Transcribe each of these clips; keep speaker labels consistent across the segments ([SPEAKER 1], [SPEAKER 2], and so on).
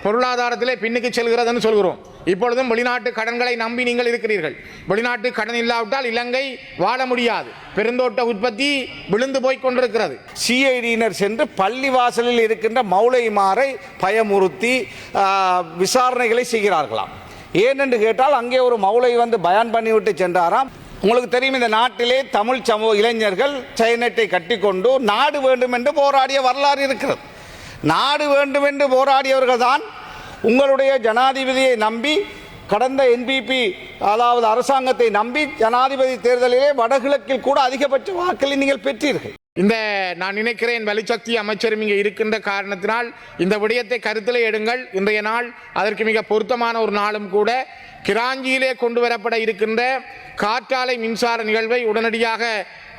[SPEAKER 1] பொருளாதாரத்திலே பின்னுக்கு செல்கிறதுன்னு சொல்கிறோம். இப்பொழுதும் வெளிநாட்டு கடன்களை நம்பி நீங்கள் இருக்கிறீர்கள். வெளிநாட்டு கடன் இல்லாவிட்டால் இலங்கை வாழ முடியாது. பெருந்தோட்ட உற்பத்தி விழுந்து போய் கொண்டிருக்கிறது.
[SPEAKER 2] சிஐடியினர் சென்று பள்ளிவாசலில் இருக்கின்ற மௌலைமாரை பயமுறுத்தி விசாரணைகளை செய்கிறார்களாம். ஏனென்று கேட்டால் அங்கே ஒரு மௌலை வந்து பயான் பண்ணிவிட்டு சென்றாராம். உங்களுக்கு தெரியும், இந்த நாட்டிலே தமிழ் சமூக இளைஞர்கள் சைனட்டை கட்டிக்கொண்டு நாடு வேண்டும் என்று போராடிய வரலாறு இருக்கிறது. நாடு வேண்டும் என்று போராடியவர்கள் தான் உங்களுடைய ஜனாதிபதியை நம்பி, கடந்த என்பிபி அதாவது அரசாங்கத்தை நம்பி ஜனாதிபதி தேர்தலிலே வடகிழக்கில் கூட அதிகபட்ச வாக்களை நீங்கள் பெற்றீர்கள்.
[SPEAKER 1] இந்த நான் நினைக்கிறேன் வெளிச்சக்தி அமைச்சரும் இங்கே இருக்கின்ற காரணத்தினால் இந்த விடயத்தை கருத்திலே எடுங்கள். இன்றைய நாள் அதற்கு மிக பொருத்தமான ஒரு நாளும் கூட. கிராஞ்சியிலே கொண்டு வரப்பட இருக்கின்ற காற்றாலை மின்சார நிகழ்வை உடனடியாக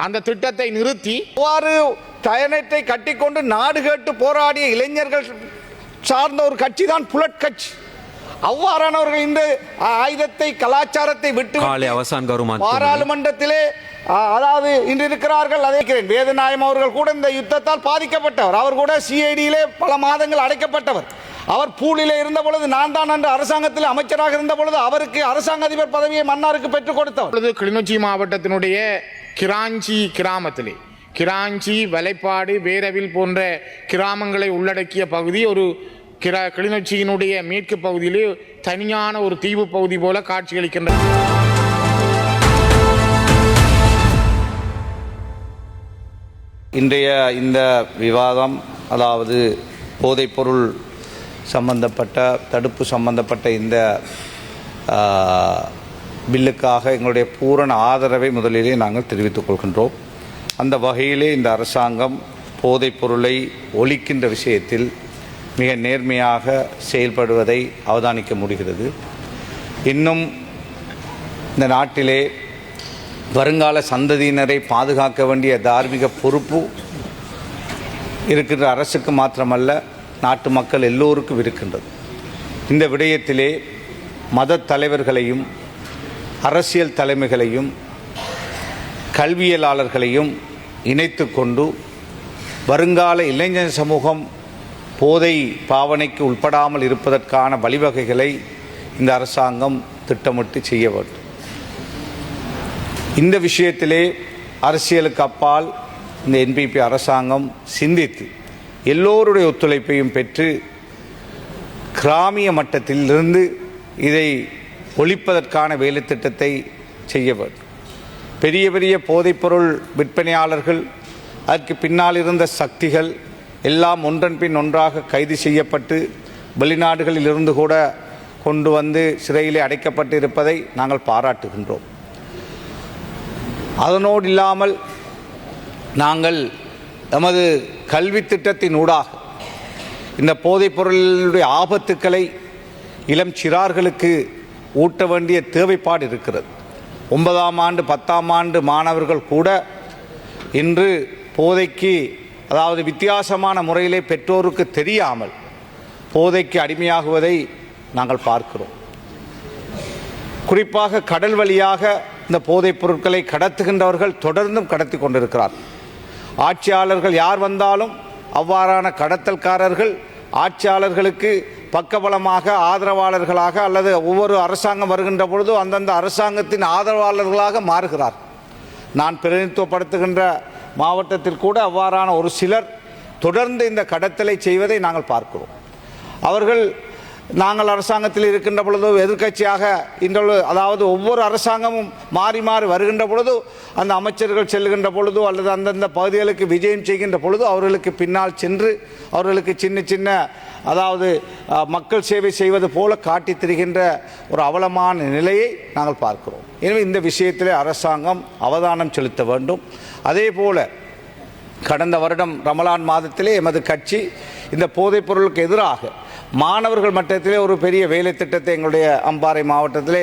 [SPEAKER 1] அந்த திட்டத்தை நிறுத்தி
[SPEAKER 2] டயனட்டை கட்டிக்கொண்டு நாடு கேட்டு போராடிய இளைஞர்கள் சார்ந்த ஒரு கட்சி தான் புலட் கட்சி. அவ்வாறானவர்கள் இந்த ஆயுதத்தை கலாச்சாரத்தை விட்டு பாராளுமன்றத்திலே அதாவது இன்று இருக்கிறார்கள். அதே வேதநாயகம் அவர்கள் கூட இந்த யுத்தத்தால் பாதிக்கப்பட்டவர். அவர் கூட சிஐடியிலே பல மாதங்கள் அடைக்கப்பட்டவர். அவர் பூலிலே இருந்த பொழுது நான் தான் அன்று அரசாங்கத்தில் அமைச்சராக இருந்த பொழுது அவருக்கு அரசாங்க அதிபர் பதவியை மன்னாருக்கு பெற்றுக் கொடுத்தவர்.
[SPEAKER 1] கிளிநொச்சி மாவட்டத்தினுடைய கிராஞ்சி கிராமத்திலே, கிராஞ்சி, வலைப்பாடு, வேரவில் போன்ற கிராமங்களை உள்ளடக்கிய பகுதி ஒரு கிளிநொச்சியினுடைய மேற்கு பகுதியிலே தனியான ஒரு தீவு பகுதி போல காட்சியளிக்கின்றது.
[SPEAKER 2] இன்றைய இந்த விவாதம், அதாவது போதைப்பொருள் சம்பந்தப்பட்ட தடுப்பு சம்பந்தப்பட்ட இந்த பில்லுக்காக எங்களுடைய பூரண ஆதரவை முதலிலே நாங்கள் தெரிவித்துக் கொள்கின்றோம். அந்த வகையிலே இந்த அரசாங்கம் போதைப் பொருளை ஒழிக்கின்ற விஷயத்தில் மிக நேர்மையாக செயல்படுவதை அவதானிக்க முடிகிறது. இன்னும் இந்த நாட்டிலே வருங்கால சந்ததியினரை பாதுகாக்க வேண்டிய தார்மீக பொறுப்பு இருக்கின்ற அரசுக்கு மாத்திரமல்ல, நாட்டு மக்கள் எல்லோருக்கும் இருக்கின்றது. இந்த விடயத்திலே மத தலைவர்களையும் அரசியல் தலைமைகளையும் கல்வியலாளர்களையும் இணைத்து கொண்டு வருங்கால இளைஞர் சமூகம் போதை பாவனைக்கு உட்படாமல் இருப்பதற்கான வழிவகைகளை இந்த அரசாங்கம் திட்டமிட்டு செய்ய வேண்டும். இந்த விஷயத்திலே அரசியலுக்கு அப்பால் இந்த என்பிபி அரசாங்கம் சிந்தித்து எல்லோருடைய ஒத்துழைப்பையும் பெற்று கிராமிய மட்டத்திலிருந்து இதை ஒழிப்பதற்கான வேலை திட்டத்தை செய்ய வேண்டும். பெரிய பெரிய போதைப்பொருள் விற்பனையாளர்கள், அதற்கு பின்னால் இருந்த சக்திகள் எல்லாம் ஒன்றன் பின் ஒன்றாக கைது செய்யப்பட்டு வெளிநாடுகளில் இருந்து கூட கொண்டு வந்து சிறையிலே அடைக்கப்பட்டு இருப்பதை நாங்கள் பாராட்டுகின்றோம். அதனோடு இல்லாமல் நாங்கள் நமது கல்வி திட்டத்தின் ஊடாக இந்த போதைப் பொருளுடைய ஆபத்துக்களை இளம் சிறார்களுக்கு ஊட்ட வேண்டிய தேவைப்பாடு இருக்கிறது. 9ஆம் ஆண்டு 10ஆம் ஆண்டு மாணவர்கள் கூட இன்று போதைக்கு, அதாவது வித்தியாசமான முறையிலே பெற்றோருக்கு தெரியாமல் போதைக்கு அடிமையாகுவதை நாங்கள் பார்க்கிறோம். குறிப்பாக கடல் வழியாக இந்த போதைப் பொருட்களை கடத்துகின்றவர்கள் தொடர்ந்தும் கடத்தி கொண்டிருக்கிறார்கள். ஆட்சியாளர்கள் யார் வந்தாலும் அவ்வாறான கடத்தல்காரர்கள் ஆட்சியாளர்களுக்கு பக்கபலமாக ஆதரவாளர்களாக அல்லது ஒவ்வொரு அரசாங்கம் வருகின்ற பொழுது அந்தந்த அரசாங்கத்தின் ஆதரவாளர்களாக மாறுகிறார். நான் பிரதிநிதித்துவப்படுத்துகின்ற மாவட்டத்தில் கூட அவ்வாறான ஒரு சிலர் தொடர்ந்து இந்த கடத்தலை செய்வதை நாங்கள் பார்க்கிறோம். அவர்கள் நாங்கள் அரசாங்கத்தில் இருக்கின்ற பொழுது எதிர்க்கட்சியாக இன்று, அதாவது ஒவ்வொரு அரசாங்கமும் மாறி மாறி வருகின்ற பொழுது அந்த அமைச்சர்கள் செல்கின்ற பொழுதோ அல்லது அந்தந்த பகுதிகளுக்கு விஜயம் செய்கின்ற பொழுது அவர்களுக்கு பின்னால் சென்று அவர்களுக்கு சின்ன சின்ன, அதாவது மக்கள் சேவை செய்வது போல காட்டி திரிகின்ற ஒரு அவலமான நிலையை நாங்கள் பார்க்கிறோம். எனவே இந்த விஷயத்திலே அரசாங்கம் அவதானம் செலுத்த வேண்டும். அதே போல கடந்த வருடம் ரமலான் மாதத்திலே எமது கட்சி இந்த போதைப் பொருளுக்கு எதிராக மாணவர்கள் மட்டத்திலே ஒரு பெரிய வேலை திட்டத்தை எங்களுடைய அம்பாறை மாவட்டத்திலே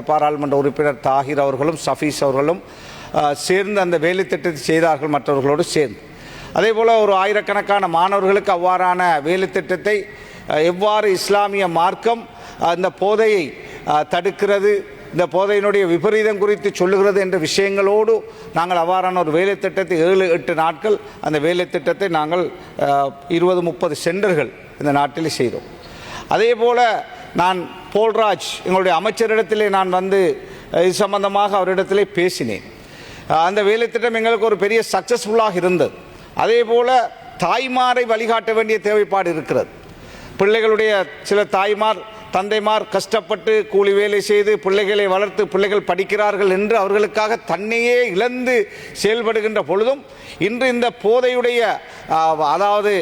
[SPEAKER 2] பாராளுமன்ற உறுப்பினர் தாகிர் அவர்களும் சஃபீஸ் அவர்களும் சேர்ந்து அந்த வேலை திட்டத்தை செய்தார்கள், மற்றவர்களோடு சேர்ந்து. அதே போல் ஒரு ஆயிரக்கணக்கான மாணவர்களுக்கு அவ்வாறான வேலை திட்டத்தை எவ்வாறு இஸ்லாமிய மார்க்கம் இந்த போதையை தடுக்கிறது, இந்த போதையினுடைய விபரீதம் குறித்து சொல்லுகிறது என்ற விஷயங்களோடு நாங்கள் அவ்வாறான ஒரு வேலை திட்டத்தை 7-8 நாட்கள் அந்த வேலை திட்டத்தை நாங்கள் 20-30 சென்டர்கள் இந்த நாட்டில் செய்தோம். அதே போல் நான் போல்ராஜ் எங்களுடைய அமைச்சரிடத்திலே நான் வந்து இது சம்பந்தமாக அவரிடத்திலே பேசினேன். அந்த வேலை திட்டம் எங்களுக்கு ஒரு பெரிய சக்ஸஸ்ஃபுல்லாக இருந்தது. அதே போல் தாய்மாரை வழிகாட்ட வேண்டிய தேவைப்பாடு இருக்கிறது. பிள்ளைகளுடைய சில தாய்மார் தந்தைமார் கஷ்டப்பட்டு கூலி வேலை செய்து பிள்ளைகளை வளர்த்து பிள்ளைகள் படிக்கிறார்கள் என்று அவர்களுக்காக தன்னையே இழந்து செயல்படுகின்ற பொழுதும் இன்று இந்த போதையுடைய அதாவது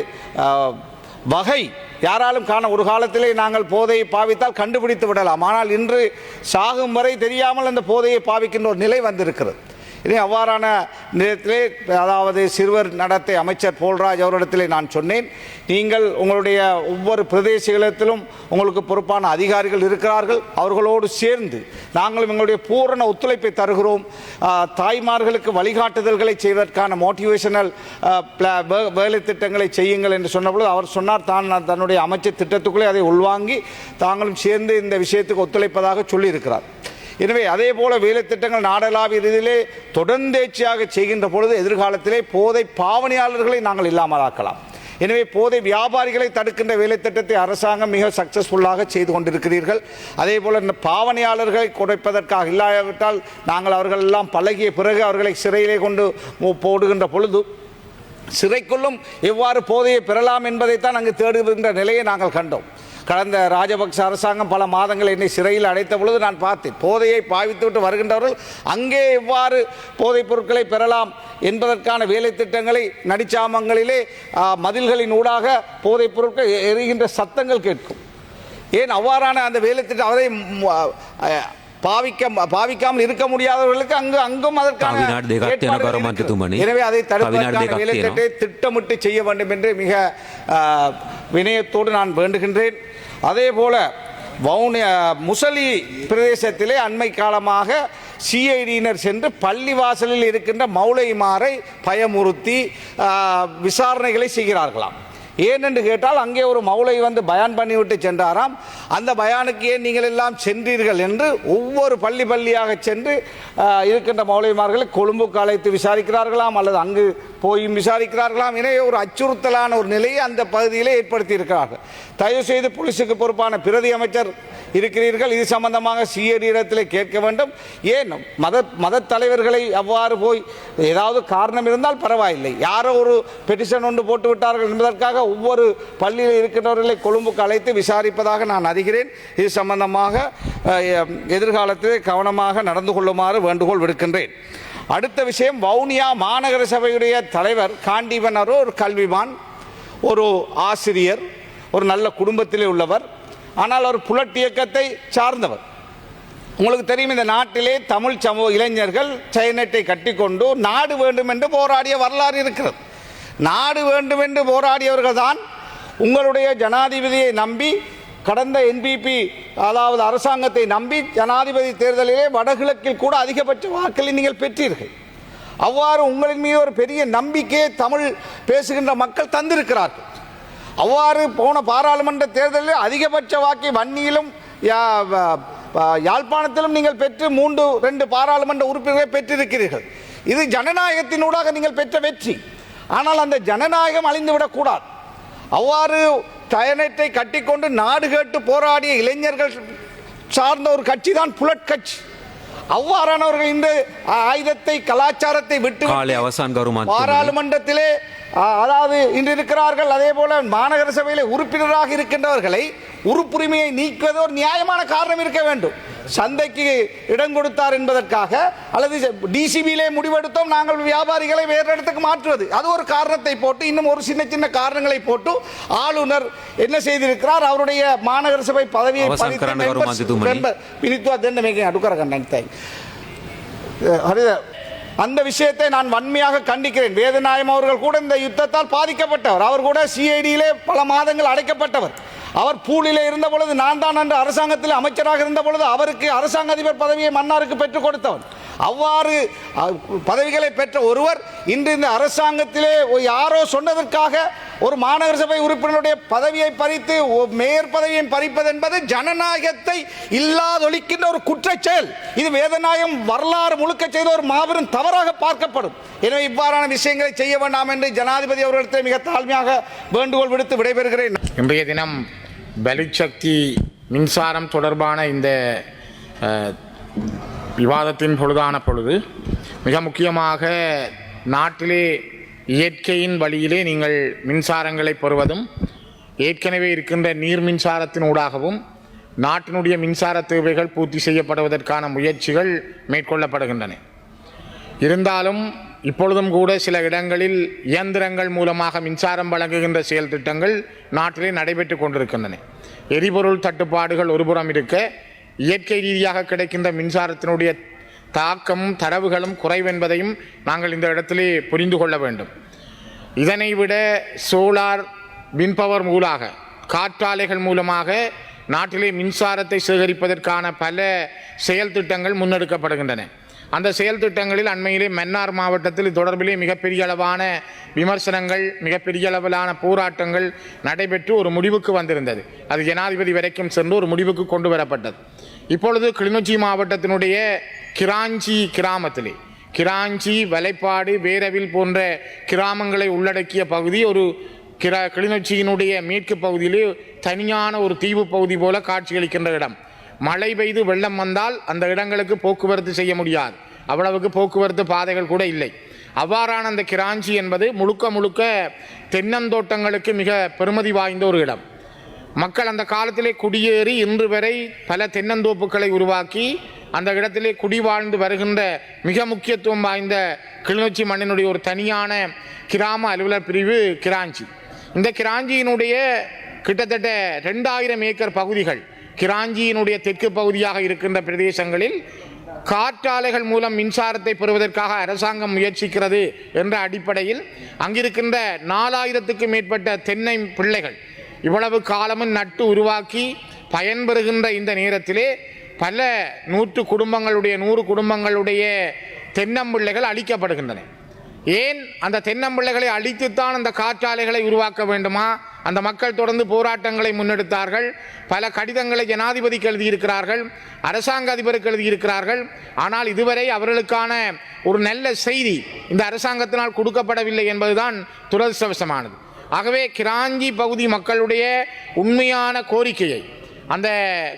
[SPEAKER 2] வகை யாராலும் காண ஒரு காலத்திலே நாங்கள் போதையை பாவித்தால் கண்டுபிடித்து விடலாம். ஆனால் இன்று சாகும் வரை தெரியாமல் அந்த போதையை பாவிக்கின்ற ஒரு நிலை வந்திருக்கிறது. இனி அவ்வாறான நேரத்திலே அதாவது சிறுவர் நடத்தை அமைச்சர் போல்ராஜ் அவரிடத்திலே நான் சொன்னேன், நீங்கள் உங்களுடைய ஒவ்வொரு பிரதேசத்திலும் உங்களுக்கு பொறுப்பான அதிகாரிகள் இருக்கிறார்கள், அவர்களோடு சேர்ந்து நாங்களும் எங்களுடைய பூரண ஒத்துழைப்பை தருகிறோம். தாய்மார்களுக்கு வழிகாட்டுதல்களை செய்வதற்கான மோட்டிவேஷனல் வேலை திட்டங்களை செய்யுங்கள் என்று சொன்னபொழுது அவர் சொன்னார் தன்னுடைய அமைச்சர் திட்டத்துக்குள்ளே அதை உள்வாங்கி தாங்களும் சேர்ந்து இந்த விஷயத்துக்கு ஒத்துழைப்பதாக சொல்லியிருக்கிறார். எனவே அதே போல வேலை திட்டங்கள் நாடளாவிய ரீதியிலே தொடர்ந்தேர்ச்சியாக செய்கின்ற பொழுது எதிர்காலத்திலே போதை பாவனையாளர்களை நாங்கள் இல்லாமலாக்கலாம். எனவே போதை வியாபாரிகளை தடுக்கின்ற வேலை திட்டத்தை அரசாங்கம் மிக சக்சஸ்ஃபுல்லாக செய்து கொண்டிருக்கிறீர்கள். அதே போல இந்த பாவனையாளர்களை குறைப்பதற்காக இல்லாவிட்டால் நாங்கள் அவர்கள் எல்லாம் பழகிய பிறகு அவர்களை சிறையிலே கொண்டு போடுகின்ற பொழுது சிறைக்குள்ளும் எவ்வாறு போதையை பெறலாம் என்பதைத்தான் அங்கு தேடுகின்ற நிலையை நாங்கள் கண்டோம். கடந்த ராஜபக்ச அரசாங்கம் பல மாதங்கள் என்னை சிறையில் அடைத்த பொழுது நான் பார்த்தேன், போதையை பாவித்துவிட்டு வருகின்றவர்கள் அங்கே எவ்வாறு போதைப் பொருட்களை பெறலாம் என்பதற்கான வேலை திட்டங்களை நடிச்சாமங்களிலே மதில்களின் ஊடாக போதைப் பொருட்கள் எரிகின்ற சத்தங்கள் கேட்கும். ஏன் அவ்வாறான அந்த வேலை திட்டம் அதை பாவிக்காமல் இருக்க முடியாதவர்களுக்கு அங்கும் அதற்கான எனவே அதை தடுப்பதற்கான வேலை திட்டத்தை திட்டமிட்டு செய்ய வேண்டும் என்று மிக வினயத்தோடு நான் வேண்டுகின்றேன். அதே போல முசலி பிரதேசத்திலே அண்மை காலமாக சிஐடியினர் சென்று பள்ளிவாசலில் இருக்கின்ற மௌலைமாரை பயமுறுத்தி விசாரணைகளை செய்கிறார்களாம். ஏனென்று கேட்டால் அங்கே ஒரு மௌலை வந்து பயான் பண்ணிவிட்டு சென்றாராம். அந்த பயானுக்கு ஏன் நீங்கள் எல்லாம் சென்றீர்கள் என்று ஒவ்வொரு பள்ளியாக சென்று இருக்கின்ற மௌலைமார்களை கொழும்புக்கு அழைத்து விசாரிக்கிறார்களாம், அல்லது அங்கு போயும் விசாரிக்கிறார்களாம். எனவே ஒரு அச்சுறுத்தலான ஒரு நிலையை அந்த பகுதியிலே ஏற்படுத்தி இருக்கிறார்கள். தயவு செய்து போலீஸுக்கு பொறுப்பான பிரதி அமைச்சர் இருக்கிறீர்கள், இது சம்பந்தமாக சிஐடி இடத்திலே கேட்க வேண்டும். ஏன் மத தலைவர்களை அவ்வாறு போய் ஏதாவது காரணம் இருந்தால் பரவாயில்லை, யாரோ ஒரு பெட்டிஷன் ஒன்று போட்டு விட்டார்கள் என்பதற்காக ஒவ்வொரு பள்ளியில் இருக்கின்றவர்களை கொழும்புக்கு அழைத்து விசாரிப்பதாக நான் அறிகிறேன். இது சம்பந்தமாக எதிர்காலத்திலே கவனமாக நடந்து கொள்ளுமாறு வேண்டுகோள் விடுக்கின்றேன். அடுத்த விஷயம், வவுனியா மாநகர சபையுடைய தலைவர் காண்டீபன் ஒரு கல்விமான், ஒரு ஆசிரியர், ஒரு நல்ல குடும்பத்திலே உள்ளவர். ஆனால் அவர் புலட் இயக்கத்தை சார்ந்தவர். உங்களுக்கு தெரியும், இந்த நாட்டிலே தமிழ் சமூக இளைஞர்கள் சைனட்டை கட்டிக்கொண்டு நாடு வேண்டும் என்று போராடிய வரலாறு இருக்கிறது. நாடு வேண்டும் என்று போராடியவர்கள் தான் உங்களுடைய ஜனாதிபதியை நம்பி கடந்த என்பிபி அதாவது அரசாங்கத்தை நம்பி ஜனாதிபதி தேர்தலிலே வடகிழக்கில் கூட அதிகபட்ச வாக்களை நீங்கள் பெற்றீர்கள். அவ்வாறு உங்களின் மீது ஒரு பெரிய நம்பிக்கையை தமிழ் பேசுகின்ற மக்கள் தந்திருக்கிறார்கள். அவ்வாறு போன பாராளுமன்ற தேர்தலில் அதிகபட்ச வாக்கை வன்னியிலும் யாழ்ப்பாணத்திலும் நீங்கள் பெற்று 2 பாராளுமன்ற உறுப்பினர்களை பெற்றிருக்கிறீர்கள். இது ஜனநாயகத்தினூடாக நீங்கள் பெற்ற வெற்றி. ஆனால் அந்த ஜனநாயகம் அழிந்துவிடக்கூடாது. அவ்வாறு டயனட்டை கட்டிக்கொண்டு நாடு கேட்டு போராடிய இளைஞர்கள் சார்ந்த ஒரு கட்சி தான் புலட் கட்சி. அவ்வாறானவர்கள் இந்த ஆயுதத்தை கலாச்சாரத்தை விட்டு பாராளுமன்றத்திலே அதாவது இன்று இருக்கிறார்கள். அதே போல மாநகர சபையிலே உறுப்பினராக இருக்கின்றவர்களை உறுப்புரிமையை நீக்குவது ஒரு நியாயமான காரணம் இருக்க வேண்டும். சந்தைக்கு இடம் கொடுத்தார் என்பதற்காக அல்லது டிசிபியிலே முடிவெடுத்தோம் நாங்கள் வியாபாரிகளை வேறு இடத்துக்கு மாற்றுவது, அது ஒரு காரணத்தை போட்டு இன்னும் ஒரு சின்ன காரணங்களை போட்டு ஆளுநர் என்ன செய்திருக்கிறார், அவருடைய மாநகர சபை பதவியை அந்த விஷயத்தை நான் வன்மையாக கண்டிக்கிறேன். வேதநாயகம் அவர்கள் கூட இந்த யுத்தத்தால் பாதிக்கப்பட்டவர், அவர் கூட சிஐடியிலே பல மாதங்கள் அடைக்கப்பட்டவர். அவர் பூலிலே இருந்த பொழுது நான் தான் அன்று அரசாங்கத்தில் அமைச்சராக இருந்த பொழுது அவருக்கு அரசாங்க அதிபர் பதவியை மன்னாருக்கு பெற்றுக் கொடுத்தவன். அவ்வாறு பதவிகளை பெற்ற ஒருவர் இன்று இந்த அரசாங்கத்திலே யாரோ சொன்னதற்காக ஒரு மாநகர சபை உறுப்பினருடைய பதவியை பறித்து மேயர் பதவியை பறிப்பது என்பது ஜனநாயகத்தை இல்லாதொழிக்கின்ற ஒரு குற்றச்செயல். இது வேதநாயகம் வரலாறு முழுக்க செய்த ஒரு மாபெரும் தவறாக பார்க்கப்படும். எனவே இவ்வாறான விஷயங்களை செய்ய வேண்டாம் என்று ஜனாதிபதி அவர்களிடத்தில் மிக தாழ்மையாக வேண்டுகோள் விடுத்து விடைபெறுகிறேன்.
[SPEAKER 1] இன்றைய தினம் பலிச்சக்தி மின்சாரம் தொடர்பான இந்த விவாதத்தின் பொழுதான பொழுது மிக முக்கியமாக நாட்டிலே இயற்கையின் வழியிலே நீங்கள் மின்சாரங்களை பெறுவதும் ஏற்கனவே இருக்கின்ற நீர் மின்சாரத்தின் ஊடாகவும் நாட்டினுடைய மின்சார தேவைகள் பூர்த்தி செய்யப்படுவதற்கான முயற்சிகள் மேற்கொள்ளப்படுகின்றன. இருந்தாலும் இப்பொழுதும் கூட சில இடங்களில் இயந்திரங்கள் மூலமாக மின்சாரம் வழங்குகின்ற செயல் திட்டங்கள் நாட்டிலே நடைபெற்று கொண்டிருக்கின்றன. எரிபொருள் தட்டுப்பாடுகள் ஒருபுறம் இருக்க, இயற்கை ரீதியாக கிடைக்கின்ற மின்சாரத்தினுடைய தாக்கமும் தரவுகளும் குறைவென்பதையும் நாங்கள் இந்த இடத்திலே புரிந்து கொள்ள வேண்டும். இதனை விட சோலார் விண்பவர் மூலமாக, காற்றாலைகள் மூலமாக நாட்டிலே மின்சாரத்தை சேகரிப்பதற்கான பல செயல் திட்டங்கள் முன்னெடுக்கப்படுகின்றன. அந்த செயல் திட்டங்களில் அண்மையிலே மன்னார் மாவட்டத்தில் தொடர்பிலே மிகப்பெரிய அளவான விமர்சனங்கள், மிகப்பெரிய அளவிலான போராட்டங்கள் நடைபெற்று ஒரு முடிவுக்கு வந்திருந்தது. அது ஜனாதிபதி வரைக்கும் சென்று ஒரு முடிவுக்கு கொண்டு வரப்பட்டது. இப்பொழுது கிளிநொச்சி மாவட்டத்தினுடைய கிராஞ்சி கிராமத்திலே, கிராஞ்சி, வலைப்பாடு, வேரவில் போன்ற கிராமங்களை உள்ளடக்கிய பகுதி ஒரு கிளிநொச்சியினுடைய மேற்கு பகுதியிலே தனியான ஒரு தீவு பகுதி போல காட்சியளிக்கின்ற இடம். மழை பெய்து வெள்ளம் வந்தால் அந்த இடங்களுக்கு போக்குவரத்து செய்ய முடியாது. அவ்வளவுக்கு போக்குவரத்து பாதைகள் கூட இல்லை. அவ்வாறான அந்த கிராஞ்சி என்பது முழுக்க முழுக்க தென்னந்தோட்டங்களுக்கு மிக பெருமதி வாய்ந்த ஒரு இடம். மக்கள் அந்த காலத்திலே குடியேறி இன்று வரை பல தென்னந்தோப்புகளை உருவாக்கி அந்த இடத்திலே குடிவாழ்ந்து வருகின்ற மிக முக்கியத்துவம் வாய்ந்த கிளிநொச்சி மண்ணினுடைய ஒரு தனியான கிராம அலுவலர் பிரிவு கிராஞ்சி. இந்த கிராஞ்சியினுடைய கிட்டத்தட்ட 2000 ஏக்கர் பகுதிகள், கிராஞ்சியினுடைய தெற்கு பகுதியாக இருக்கின்ற பிரதேசங்களில் காற்றாலைகள் மூலம் மின்சாரத்தை பெறுவதற்காக அரசாங்கம் முயற்சிக்கிறது என்ற அடிப்படையில் அங்கிருக்கின்ற 4000க்கும் மேற்பட்ட தென்னை பிள்ளைகள் இவ்வளவு காலமும் நட்டு உருவாக்கி பயன்பெறுகின்ற இந்த நேரத்திலே பல 100 குடும்பங்களுடைய தென்னம்பிள்ளைகள் அழிக்கப்படுகின்றன. ஏன் அந்த தென்னம்பிள்ளைகளை அழித்துத்தான் அந்த காற்றாலைகளை உருவாக்க வேண்டுமா? அந்த மக்கள் தொடர்ந்து போராட்டங்களை முன்னெடுத்தார்கள். பல கடிதங்களை ஜனாதிபதிக்கு எழுதியிருக்கிறார்கள், அரசாங்க அதிபருக்கு எழுதியிருக்கிறார்கள். ஆனால் இதுவரை அவர்களுக்கான ஒரு நல்ல செய்தி இந்த அரசாங்கத்தினால் கொடுக்கப்படவில்லை என்பதுதான் துரதிர்ஷ்டவசமானது. ஆகவே கிராஞ்சி பகுதி மக்களுடைய உண்மையான கோரிக்கையை, அந்த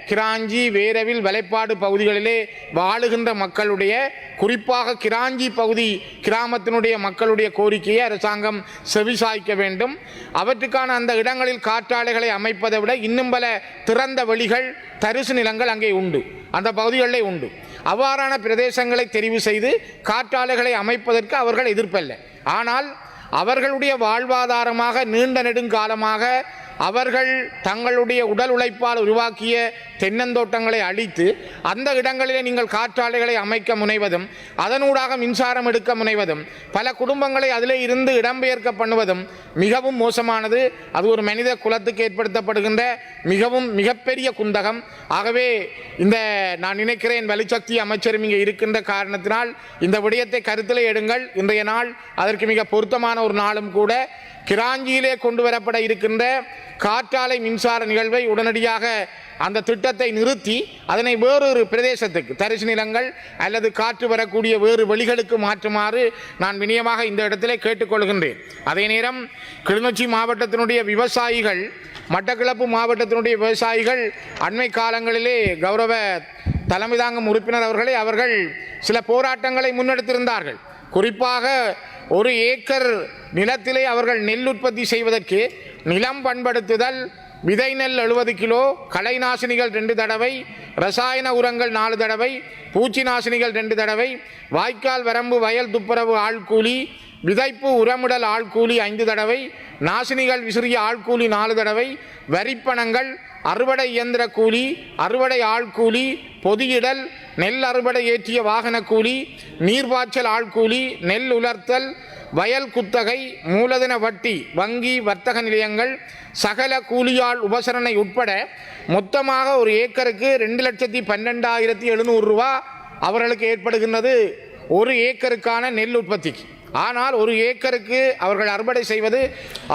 [SPEAKER 1] கிராஞ்சி, வேரவில், வலைப்பாடு பகுதிகளிலே வாழுகின்ற மக்களுடைய, குறிப்பாக கிராஞ்சி பகுதி கிராமத்தினுடைய மக்களுடைய கோரிக்கையை அரசாங்கம் செவிசாய்க்க வேண்டும். அவற்றுக்கான அந்த இடங்களில் காற்றாலைகளை அமைப்பதை விட இன்னும் பல திறந்த வெளிகள், தரிசு நிலங்கள் அங்கே உண்டு, அந்த பகுதிகளிலே உண்டு. அவ்வாறான பிரதேசங்களை தெரிவு செய்து காற்றாலைகளை அமைப்பதற்கு அவர்கள் எதிர்ப்பல்ல. ஆனால் அவர்களுடைய வாழ்வாதாரமாக நீண்ட நெடுங்காலமாக அவர்கள் தங்களுடைய உடல் உழைப்பால் உருவாக்கிய தென்னந்தோட்டங்களை அழித்து அந்த இடங்களிலே நீங்கள் காற்றாலைகளை அமைக்க முனைவதும், அதனூடாக மின்சாரம் எடுக்க முனைவதும், பல குடும்பங்களை அதிலே இருந்து இடம்பெயர்க்க பண்ணுவதும் மிகவும் மோசமானது. அது ஒரு மனித குலத்துக்கு ஏற்படுத்தப்படுகின்ற மிகப்பெரிய குந்தகம். ஆகவே நான் நினைக்கிறேன், வலிசக்தி அமைச்சரும் இங்கே இருக்கின்ற காரணத்தினால் இந்த விடயத்தை கருத்திலே எடுங்கள். இன்றைய நாள் அதற்கு மிக பொருத்தமான ஒரு நாளும் கூட. கிராஞ்சியிலே கொண்டு வரப்பட இருக்கின்ற காற்றாலை மின்சார நிகழ்வை உடனடியாக அந்த திட்டத்தை நிறுத்தி அதனை வேறொரு பிரதேசத்துக்கு, தரிசு நிலங்கள் அல்லது காற்று வரக்கூடிய வேறு வழிகளுக்கு மாற்றுமாறு நான் வினயமாக இந்த இடத்திலே கேட்டுக்கொள்கின்றேன். அதே நேரம் கிளிநொச்சி மாவட்டத்தினுடைய விவசாயிகள், மட்டக்களப்பு மாவட்டத்தினுடைய விவசாயிகள் அண்மை காலங்களிலே கௌரவ தலைமை தாங்கும் உறுப்பினர் அவர்கள் சில போராட்டங்களை முன்னெடுத்திருந்தார்கள். குறிப்பாக 1 ஏக்கர் நிலத்திலே அவர்கள் நெல் உற்பத்தி செய்வதற்கு நிலம் பண்படுத்துதல், விதை நெல் 70 கிலோ, களை நாசினிகள் 2 தடவை, ரசாயன உரங்கள் 4 தடவை, பூச்சி நாசினிகள் 2 தடவை, வாய்க்கால் வரம்பு வயல் துப்புரவு ஆள்கூலி, விதைப்பு உரமிடல் ஆள்கூலி 5 தடவை, நாசினிகள் விசிறிய ஆள்கூலி 4 தடவை, வரிப்பணங்கள், அறுவடை இயந்திர கூலி, அறுவடை ஆள்கூலி, பொதியிடல், நெல் அறுவடை ஏற்றிய வாகன கூலி, நீர்பாய்ச்சல் ஆள்கூலி, நெல் உலர்த்தல், வயல் குத்தகை, மூலதன வட்டி, வங்கி, வர்த்தக நிலையங்கள், சகல கூலியாள் உபசரணை உட்பட மொத்தமாக 1 ஏக்கருக்கு 2,12,700 ரூபா அவர்களுக்கு ஏற்படுகின்றது 1 ஏக்கருக்கான நெல் உற்பத்திக்கு. ஆனால் 1 ஏக்கருக்கு அவர்கள் அறுவடை செய்வது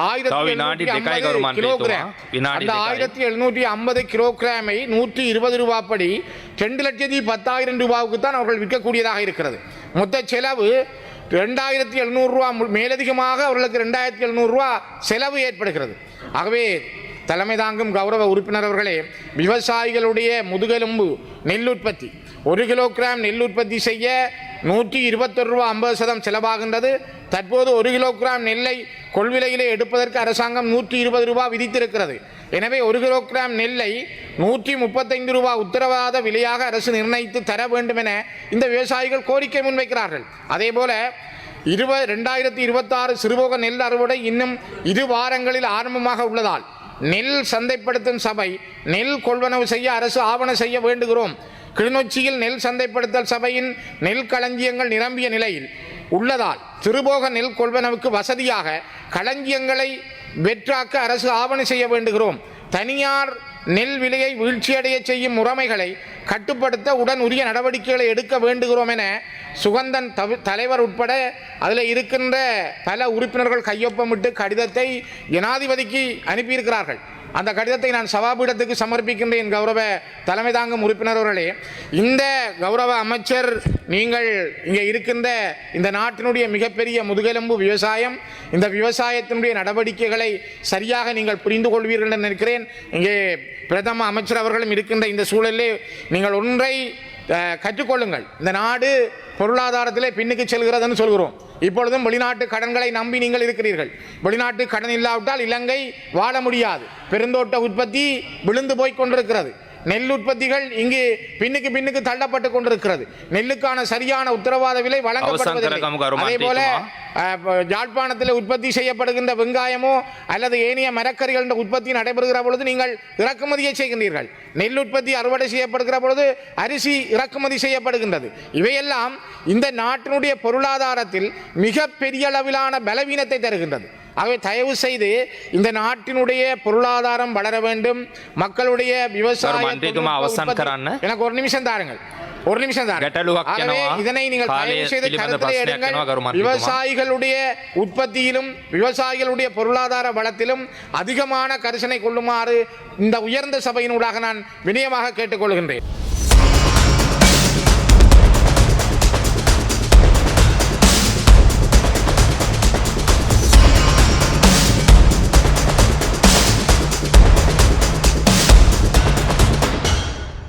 [SPEAKER 1] 1750 கிலோகிராம். அந்த 1750 கிலோகிராமை 120 ரூபா படி 2,10,000 ரூபாவுக்கு தான் அவர்கள் விற்கக்கூடியதாக இருக்கிறது. மொத்த செலவு 2,700 ரூபா, மேலதிகமாக அவர்களுக்கு 2,700 ரூபா செலவு ஏற்படுகிறது. ஆகவே தலைமை தாங்கும் கௌரவ உறுப்பினர் அவர்களே, விவசாயிகளுடைய முதுகெலும்பு நெல் உற்பத்தி. 1 கிலோகிராம் நெல் உற்பத்தி செய்ய 121 ரூபா 50% செலவாகின்றது. தற்போது 1 கிலோகிராம் நெல்லை கொள்விலையிலே எடுப்பதற்கு அரசாங்கம் 120 ரூபாய் விதித்திருக்கிறது. எனவே 1 கிலோகிராம் நெல்லை 135 ரூபாய் உத்தரவாத விலையாக அரசு நிர்ணயித்து தர வேண்டும் என இந்த விவசாயிகள் கோரிக்கை முன்வைக்கிறார்கள். அதேபோல 2026 சிறுபோக நெல் அறுவடை இன்னும் 2 வாரங்களில் ஆரம்பமாக உள்ளதால் நெல் சந்தைப்படுத்தும் சபை நெல் கொள்வனவு செய்ய அரசு ஆவண செய்ய வேண்டுகிறோம். கிளிநொச்சியில் நெல் சந்தைப்படுத்தல் சபையின் நெல் களஞ்சியங்கள் நிரம்பிய நிலையில் உள்ளதால் சிறுபோக நெல் கொள்வனவுக்கு வசதியாக களஞ்சியங்களை வெற்றாக்க அரசு ஆவண செய்ய வேண்டுகிறோம். தனியார் நெல் விலையை வீழ்ச்சியடைய செய்யும் முறைமைகளை கட்டுப்படுத்த உடன் உரிய நடவடிக்கைகளை எடுக்க வேண்டுகிறோம் என சுகந்தன் தலைவர் உட்பட அதில் இருக்கின்ற பல உறுப்பினர்கள் கையொப்பமிட்டு கடிதத்தை ஜனாதிபதிக்கு அனுப்பியிருக்கிறார்கள். அந்த கடிதத்தை நான் சபாபீடத்துக்கு சமர்ப்பிக்கின்றேன். கௌரவ தலைமை தாங்கும் உறுப்பினர்களே, இந்த கௌரவ அமைச்சர், நீங்கள் இங்கே இருக்கின்ற இந்த நாட்டினுடைய மிகப்பெரிய முதுகெலும்பு விவசாயம். இந்த விவசாயத்தினுடைய நடவடிக்கைகளை சரியாக நீங்கள் புரிந்து கொள்வீர்கள் என்று நினைக்கிறேன். இங்கே பிரதம அமைச்சர் அவர்களும் இருக்கின்ற இந்த சூழலிலே நீங்கள் ஒன்றை கற்றுக்கொள்ளுங்கள். இந்த நாடு பொருளாதாரத்திலே பின்னுக்கு செல்கிறதுன்னு சொல்கிறோம். இப்பொழுதும் வெளிநாட்டு கடன்களை நம்பி நீங்கள் இருக்கிறீர்கள். வெளிநாட்டு கடன் இல்லாவிட்டால் இலங்கை வாழ முடியாது. பெருந்தோட்ட உற்பத்தி விழுந்து போய் கொண்டிருக்கிறது. நெல் உற்பத்திகள் இங்கு பின்னுக்கு தள்ளப்பட்டு கொண்டிருக்கிறது. நெல்லுக்கான சரியான உத்தரவாத விலை வழங்கப்படுவதில்லை. அதேபோல யாழ்ப்பாணத்தில் உற்பத்தி செய்யப்படுகின்ற வெங்காயமோ அல்லது ஏனைய மரக்கறிகள் உற்பத்தி நடைபெறுகிற பொழுது நீங்கள் இறக்குமதியை செய்கின்றீர்கள். நெல் உற்பத்தி அறுவடை செய்யப்படுகிற பொழுது அரிசி இறக்குமதி செய்யப்படுகின்றது. இவையெல்லாம் இந்த நாட்டினுடைய பொருளாதாரத்தில் மிக பெரிய அளவிலான பலவீனத்தை தருகின்றது. ஆகவே தயவு செய்து இந்த நாட்டினுடைய பொருளாதாரம் வளர வேண்டும். மக்களுடைய விவசாய எனக்கு ஒரு நிமிஷம் தாருங்கள். இதனை நீங்கள் தயவு செய்து கருத்தில் எடுங்கள். விவசாயிகளுடைய உற்பத்தியிலும் விவசாயிகளுடைய பொருளாதார வளத்திலும் அதிகமான கரிசனை கொள்ளுமாறு இந்த உயர்ந்த சபையினூடாக நான் வினயமாக கேட்டுக்கொள்கின்றேன்.